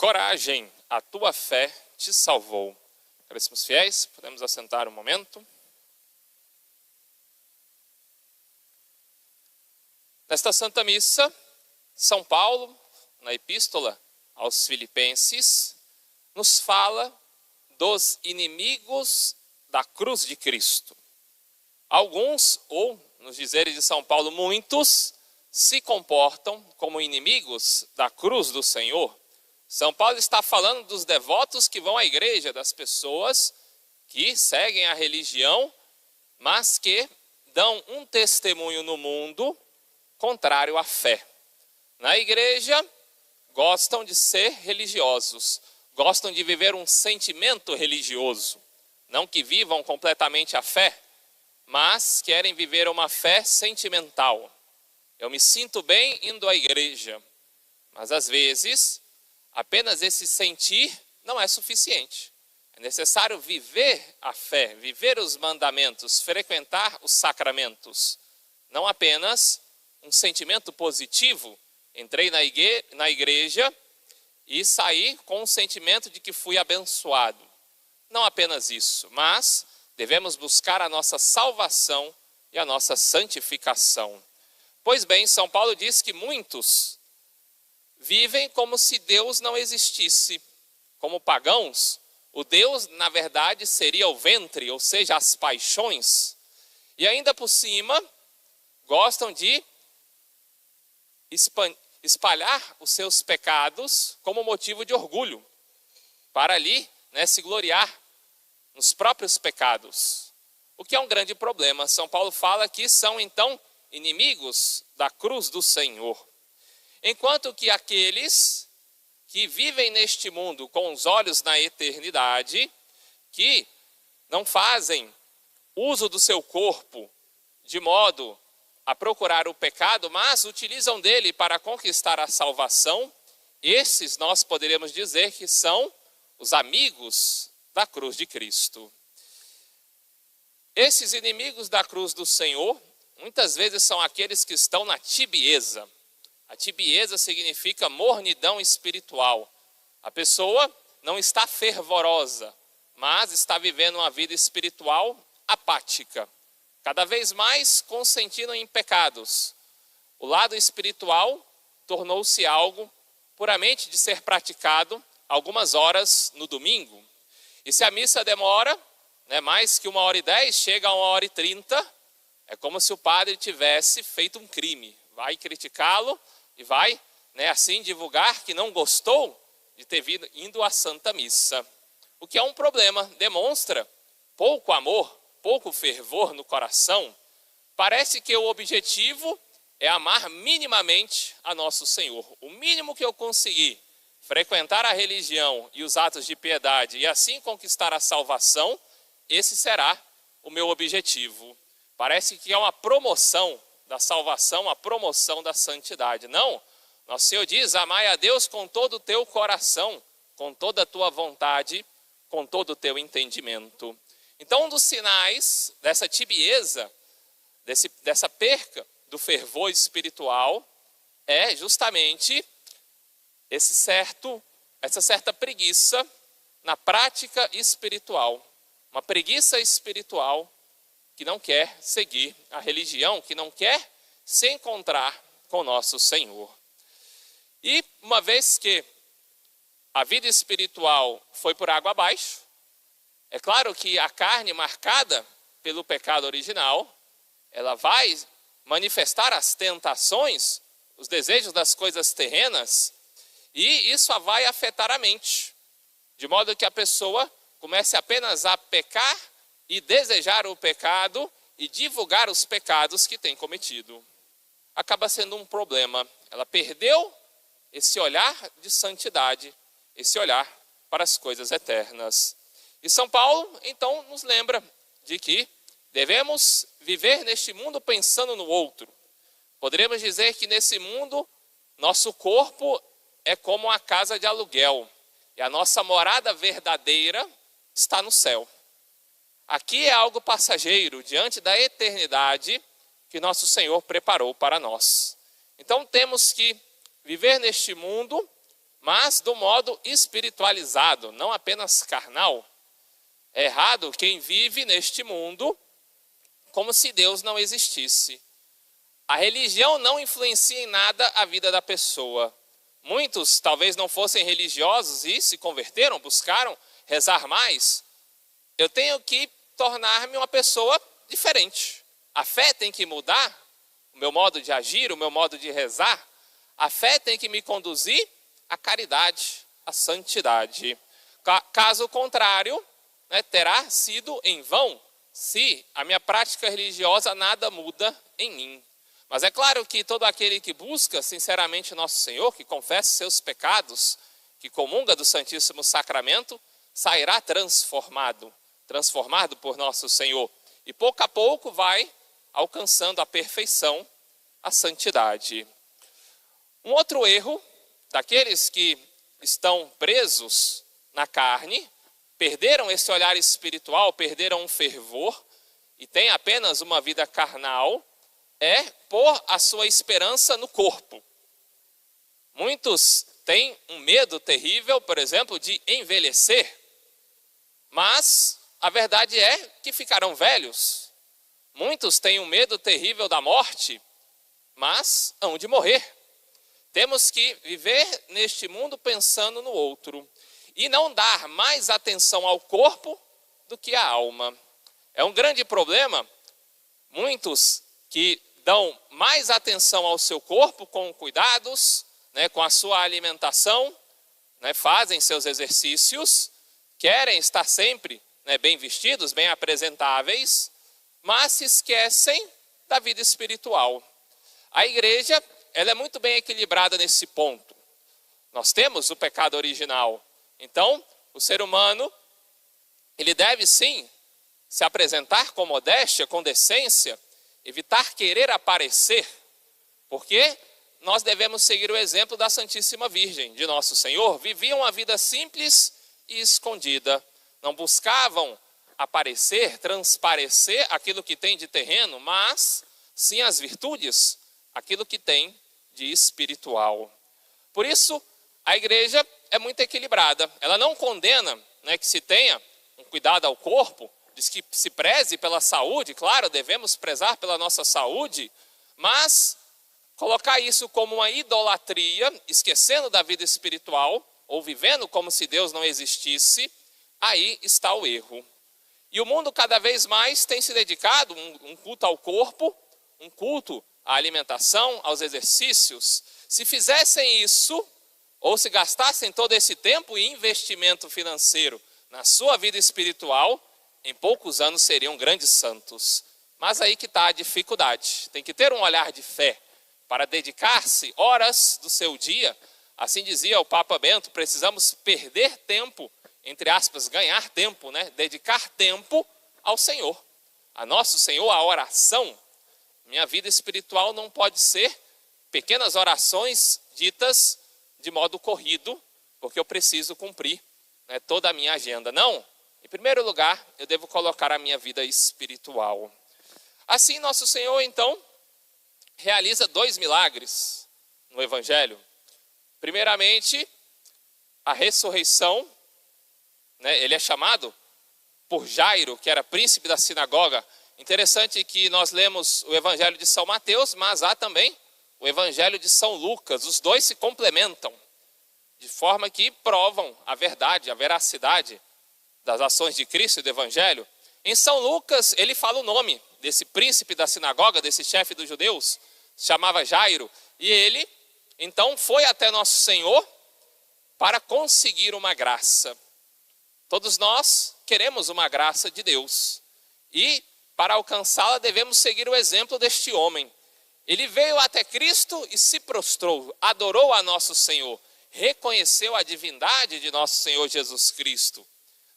Coragem, a tua fé te salvou. Caríssimos fiéis, podemos assentar um momento. Nesta Santa Missa, São Paulo, na Epístola aos Filipenses, nos fala dos inimigos da cruz de Cristo. Alguns, ou nos dizeres de São Paulo, muitos, se comportam como inimigos da cruz do Senhor. São Paulo está falando dos devotos que vão à igreja, das pessoas que seguem a religião, mas que dão um testemunho no mundo contrário à fé. Na igreja, gostam de ser religiosos, gostam de viver um sentimento religioso. Não que vivam completamente a fé, mas querem viver uma fé sentimental. Eu me sinto bem indo à igreja, mas às vezes apenas esse sentir não é suficiente. É necessário viver a fé, viver os mandamentos, frequentar os sacramentos. Não apenas um sentimento positivo, entrei na igreja e saí com um sentimento de que fui abençoado. Não apenas isso, mas devemos buscar a nossa salvação e a nossa santificação. Pois bem, São Paulo diz que muitos vivem como se Deus não existisse. Como pagãos, o Deus, na verdade, seria o ventre, ou seja, as paixões. E ainda por cima, gostam de espalhar os seus pecados como motivo de orgulho, para ali, se gloriar nos próprios pecados. O que é um grande problema. São Paulo fala que são, então, inimigos da cruz do Senhor. Enquanto que aqueles que vivem neste mundo com os olhos na eternidade, que não fazem uso do seu corpo de modo a procurar o pecado, mas utilizam dele para conquistar a salvação, esses nós poderíamos dizer que são os amigos da cruz de Cristo. Esses inimigos da cruz do Senhor, muitas vezes são aqueles que estão na tibieza. A tibieza significa mornidão espiritual. A pessoa não está fervorosa, mas está vivendo uma vida espiritual apática. Cada vez mais consentindo em pecados. O lado espiritual tornou-se algo puramente de ser praticado algumas horas no domingo. E se a missa demora, mais que 1h10, chega a 1h30, é como se o padre tivesse feito um crime. Vai criticá-lo e vai, assim, divulgar que não gostou de ter ido à Santa Missa. O que é um problema, demonstra pouco amor, pouco fervor no coração. Parece que o objetivo é amar minimamente a nosso Senhor. O mínimo que eu conseguir frequentar a religião e os atos de piedade e assim conquistar a salvação, esse será o meu objetivo. Parece que é uma promoção da salvação, a promoção da santidade. Não, nosso Senhor diz, amai a Deus com todo o teu coração, com toda a tua vontade, com todo o teu entendimento. Então, um dos sinais dessa tibieza, dessa perca do fervor espiritual, é justamente essa certa preguiça na prática espiritual. Uma preguiça espiritual que não quer seguir a religião, que não quer se encontrar com nosso Senhor. E uma vez que a vida espiritual foi por água abaixo, é claro que a carne marcada pelo pecado original, ela vai manifestar as tentações, os desejos das coisas terrenas, e isso vai afetar a mente, de modo que a pessoa comece apenas a pecar e desejar o pecado e divulgar os pecados que tem cometido. Acaba sendo um problema. Ela perdeu esse olhar de santidade, esse olhar para as coisas eternas. E São Paulo, então, nos lembra de que devemos viver neste mundo pensando no outro. Poderíamos dizer que nesse mundo, nosso corpo é como uma casa de aluguel. E a nossa morada verdadeira está no céu. Aqui é algo passageiro, diante da eternidade que nosso Senhor preparou para nós. Então temos que viver neste mundo mas do modo espiritualizado, não apenas carnal. É errado quem vive neste mundo como se Deus não existisse. A religião não influencia em nada a vida da pessoa. Muitos talvez não fossem religiosos e se converteram, buscaram rezar mais. Eu tenho que tornar-me uma pessoa diferente. A fé tem que mudar o meu modo de agir, o meu modo de rezar. A fé tem que me conduzir à caridade, à santidade. Caso contrário, terá sido em vão se a minha prática religiosa nada muda em mim. Mas é claro que todo aquele que busca sinceramente Nosso Senhor, que confessa seus pecados, que comunga do Santíssimo Sacramento, sairá transformado por Nosso Senhor. E pouco a pouco vai alcançando a perfeição, a santidade. Um outro erro daqueles que estão presos na carne, perderam esse olhar espiritual, perderam um fervor e têm apenas uma vida carnal, é pôr a sua esperança no corpo. Muitos têm um medo terrível, por exemplo, de envelhecer, mas a verdade é que ficarão velhos. Muitos têm um medo terrível da morte, mas hão de morrer. Temos que viver neste mundo pensando no outro e não dar mais atenção ao corpo do que à alma. É um grande problema, muitos que dão mais atenção ao seu corpo com cuidados, com a sua alimentação, fazem seus exercícios, querem estar sempre bem vestidos, bem apresentáveis, mas se esquecem da vida espiritual. A igreja, ela é muito bem equilibrada nesse ponto. Nós temos o pecado original. Então, o ser humano, ele deve sim se apresentar com modéstia, com decência, evitar querer aparecer, porque nós devemos seguir o exemplo da Santíssima Virgem de Nosso Senhor. Viviam uma vida simples e escondida. Não buscavam aparecer, transparecer aquilo que tem de terreno, mas sim as virtudes, aquilo que tem de espiritual. Por isso, a igreja é muito equilibrada. Ela não condena que se tenha um cuidado ao corpo, diz que se preze pela saúde, claro, devemos prezar pela nossa saúde, mas colocar isso como uma idolatria, esquecendo da vida espiritual, ou vivendo como se Deus não existisse, aí está o erro. E o mundo cada vez mais tem se dedicado um culto ao corpo, um culto à alimentação, aos exercícios. Se fizessem isso, ou se gastassem todo esse tempo e investimento financeiro na sua vida espiritual, em poucos anos seriam grandes santos. Mas aí que está a dificuldade. Tem que ter um olhar de fé para dedicar-se horas do seu dia. Assim dizia o Papa Bento, precisamos perder tempo, entre aspas, ganhar tempo, dedicar tempo ao Senhor. A Nosso Senhor, a oração. Minha vida espiritual não pode ser pequenas orações ditas de modo corrido, porque eu preciso cumprir toda a minha agenda. Não. Em primeiro lugar, eu devo colocar a minha vida espiritual. Assim, Nosso Senhor, então, realiza 2 milagres no Evangelho. Primeiramente, a ressurreição. Ele é chamado por Jairo, que era príncipe da sinagoga. Interessante que nós lemos o Evangelho de São Mateus, mas há também o Evangelho de São Lucas. Os dois se complementam, de forma que provam a verdade, a veracidade das ações de Cristo e do Evangelho. Em São Lucas, ele fala o nome desse príncipe da sinagoga, desse chefe dos judeus, se chamava Jairo. E ele, então, foi até Nosso Senhor para conseguir uma graça. Todos nós queremos uma graça de Deus. E, para alcançá-la, devemos seguir o exemplo deste homem. Ele veio até Cristo e se prostrou, adorou a Nosso Senhor, reconheceu a divindade de Nosso Senhor Jesus Cristo.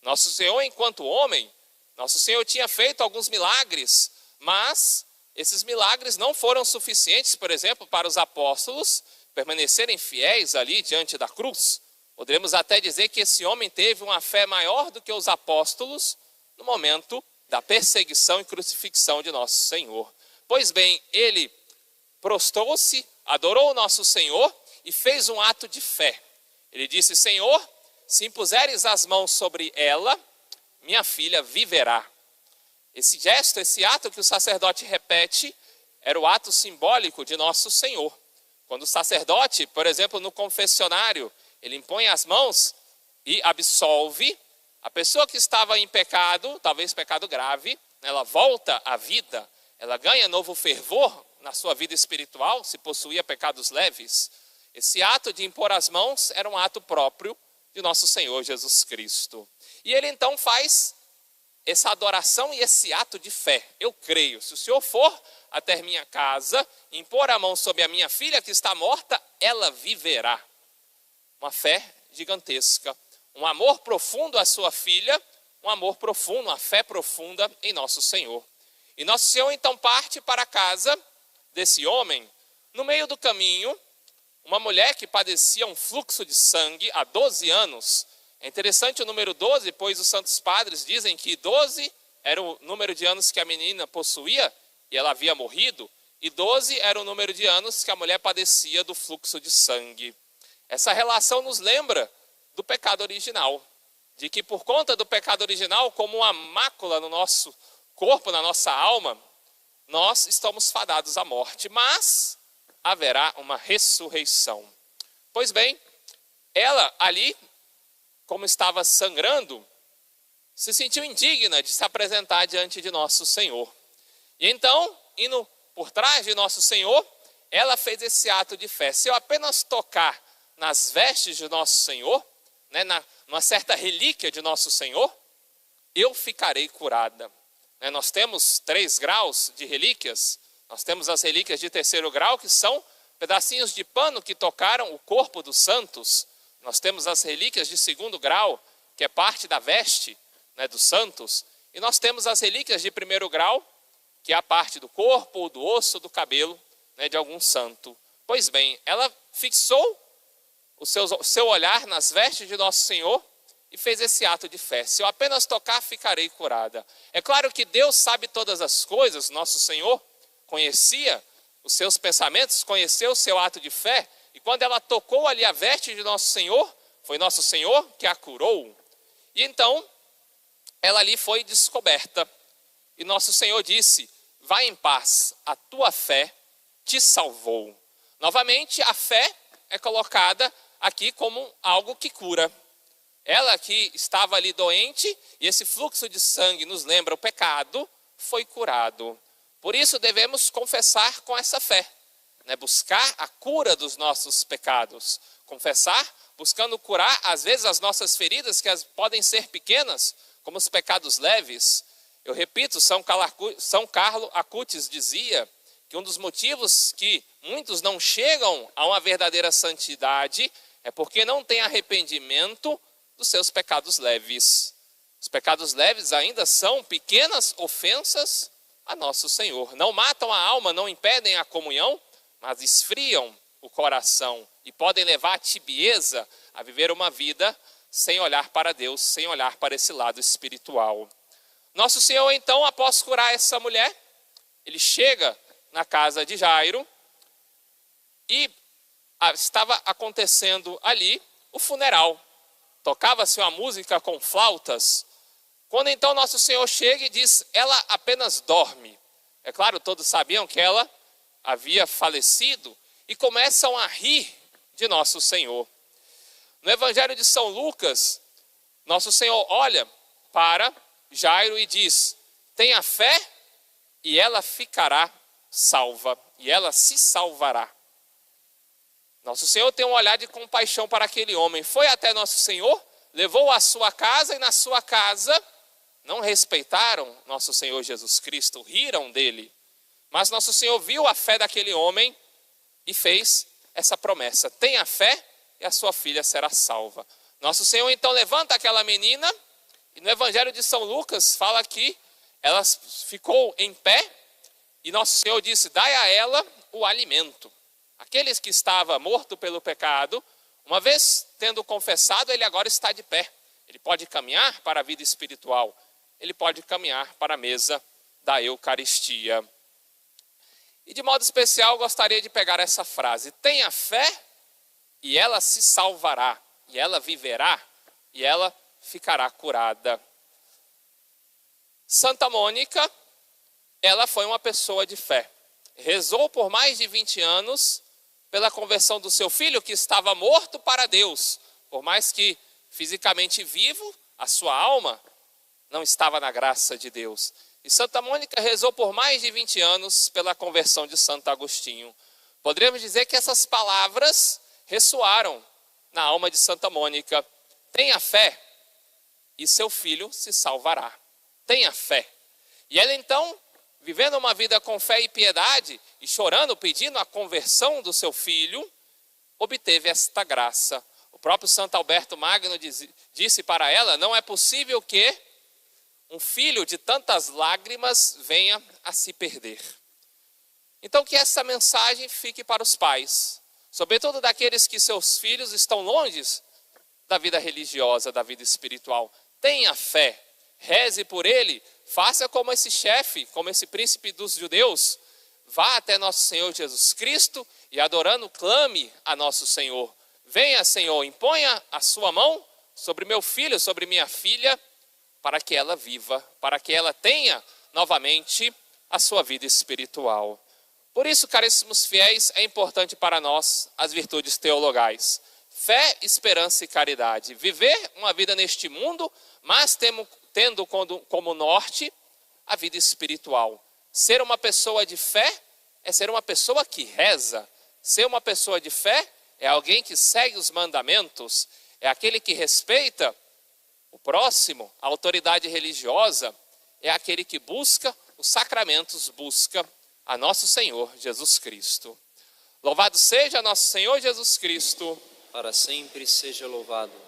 Nosso Senhor, enquanto homem, Nosso Senhor tinha feito alguns milagres, mas esses milagres não foram suficientes, por exemplo, para os apóstolos permanecerem fiéis ali diante da cruz. Poderíamos até dizer que esse homem teve uma fé maior do que os apóstolos no momento da perseguição e crucifixão de Nosso Senhor. Pois bem, ele prostrou-se, adorou o Nosso Senhor e fez um ato de fé. Ele disse: Senhor, se impuseres as mãos sobre ela, minha filha viverá. Esse gesto, esse ato que o sacerdote repete, era o ato simbólico de nosso Senhor. Quando o sacerdote, por exemplo, no confessionário, ele impõe as mãos e absolve, a pessoa que estava em pecado, talvez pecado grave, ela volta à vida, ela ganha novo fervor na sua vida espiritual, se possuía pecados leves. Esse ato de impor as mãos era um ato próprio de nosso Senhor Jesus Cristo. E ele então faz essa adoração e esse ato de fé. Eu creio, se o Senhor for até minha casa, impor a mão sobre a minha filha que está morta, ela viverá. Uma fé gigantesca, um amor profundo à sua filha, um amor profundo, uma fé profunda em nosso Senhor. E nosso Senhor então parte para a casa desse homem. No meio do caminho, uma mulher que padecia um fluxo de sangue há 12 anos. É interessante o número 12, pois os santos padres dizem que 12 era o número de anos que a menina possuía e ela havia morrido, e 12 era o número de anos que a mulher padecia do fluxo de sangue. Essa relação nos lembra do pecado original, de que por conta do pecado original, como uma mácula no nosso corpo, na nossa alma, nós estamos fadados à morte, mas haverá uma ressurreição. Pois bem, ela ali, como estava sangrando, se sentiu indigna de se apresentar diante de nosso Senhor. E então, indo por trás de nosso Senhor, ela fez esse ato de fé. Se eu apenas tocar nas vestes de nosso Senhor, numa certa relíquia de nosso Senhor, eu ficarei curada. Nós temos 3 graus de relíquias. Nós temos as relíquias de 3º grau, que são pedacinhos de pano que tocaram o corpo dos santos. Nós temos as relíquias de 2º grau, que é parte da veste dos santos. E nós temos as relíquias de 1º grau, que é a parte do corpo, ou do osso, do cabelo de algum santo. Pois bem, ela fixou o seu olhar nas vestes de nosso Senhor e fez esse ato de fé. Se eu apenas tocar, ficarei curada. É claro que Deus sabe todas as coisas, nosso Senhor conhecia os seus pensamentos, conheceu o seu ato de fé, e quando ela tocou ali a veste de nosso Senhor, foi nosso Senhor que a curou. E então, ela ali foi descoberta. E nosso Senhor disse: vai em paz, a tua fé te salvou. Novamente, a fé é colocada aqui como algo que cura. Ela que estava ali doente, e esse fluxo de sangue nos lembra o pecado, foi curado. Por isso devemos confessar com essa fé, buscar a cura dos nossos pecados. Confessar, buscando curar, às vezes, as nossas feridas, que podem ser pequenas, como os pecados leves. Eu repito, São Carlo Acutis dizia que um dos motivos que muitos não chegam a uma verdadeira santidade é porque não têm arrependimento dos seus pecados leves. Os pecados leves ainda são pequenas ofensas a nosso Senhor. Não matam a alma, não impedem a comunhão, mas esfriam o coração e podem levar a tibieza a viver uma vida sem olhar para Deus, sem olhar para esse lado espiritual. Nosso Senhor, então, após curar essa mulher, ele chega na casa de Jairo e estava acontecendo ali o funeral. Tocava-se uma música com flautas. Quando então nosso Senhor chega e diz: ela apenas dorme. É claro, todos sabiam que ela havia falecido e começam a rir de nosso Senhor. No Evangelho de São Lucas, nosso Senhor olha para Jairo e diz: tenha fé e ela ficará salva, e ela se salvará. Nosso Senhor tem um olhar de compaixão para aquele homem. Foi até nosso Senhor, levou à sua casa, e na sua casa não respeitaram nosso Senhor Jesus Cristo, riram dele. Mas nosso Senhor viu a fé daquele homem e fez essa promessa: tenha fé e a sua filha será salva. Nosso Senhor então levanta aquela menina, e no Evangelho de São Lucas fala que ela ficou em pé, e nosso Senhor disse: dai a ela o alimento. Aqueles que estavam mortos pelo pecado, uma vez tendo confessado, ele agora está de pé. Ele pode caminhar para a vida espiritual. Ele pode caminhar para a mesa da Eucaristia. E de modo especial, gostaria de pegar essa frase: tenha fé e ela se salvará. e ela viverá, e ela ficará curada. Santa Mônica, ela foi uma pessoa de fé. Rezou por mais de 20 anos pela conversão do seu filho, que estava morto para Deus. Por mais que fisicamente vivo, a sua alma não estava na graça de Deus. E Santa Mônica rezou por mais de 20 anos pela conversão de Santo Agostinho. Poderíamos dizer que essas palavras ressoaram na alma de Santa Mônica. Tenha fé e seu filho se salvará. Tenha fé. E ela então, vivendo uma vida com fé e piedade, e chorando, pedindo a conversão do seu filho, obteve esta graça. O próprio Santo Alberto Magno disse para ela: não é possível que um filho de tantas lágrimas venha a se perder. Então que essa mensagem fique para os pais, sobretudo daqueles que seus filhos estão longe da vida religiosa, da vida espiritual. Tenha fé, reze por ele, faça como esse chefe, como esse príncipe dos judeus, vá até nosso Senhor Jesus Cristo e adorando clame a nosso Senhor. Venha, Senhor, imponha a sua mão sobre meu filho, sobre minha filha, para que ela viva, para que ela tenha novamente a sua vida espiritual. Por isso, caríssimos fiéis, é importante para nós as virtudes teologais. Fé, esperança e caridade. Viver uma vida neste mundo, mas tendo como norte a vida espiritual. Ser uma pessoa de fé é ser uma pessoa que reza. Ser uma pessoa de fé é alguém que segue os mandamentos, é aquele que respeita o próximo, a autoridade religiosa, é aquele que busca os sacramentos, busca a nosso Senhor Jesus Cristo. Louvado seja nosso Senhor Jesus Cristo. Para sempre seja louvado.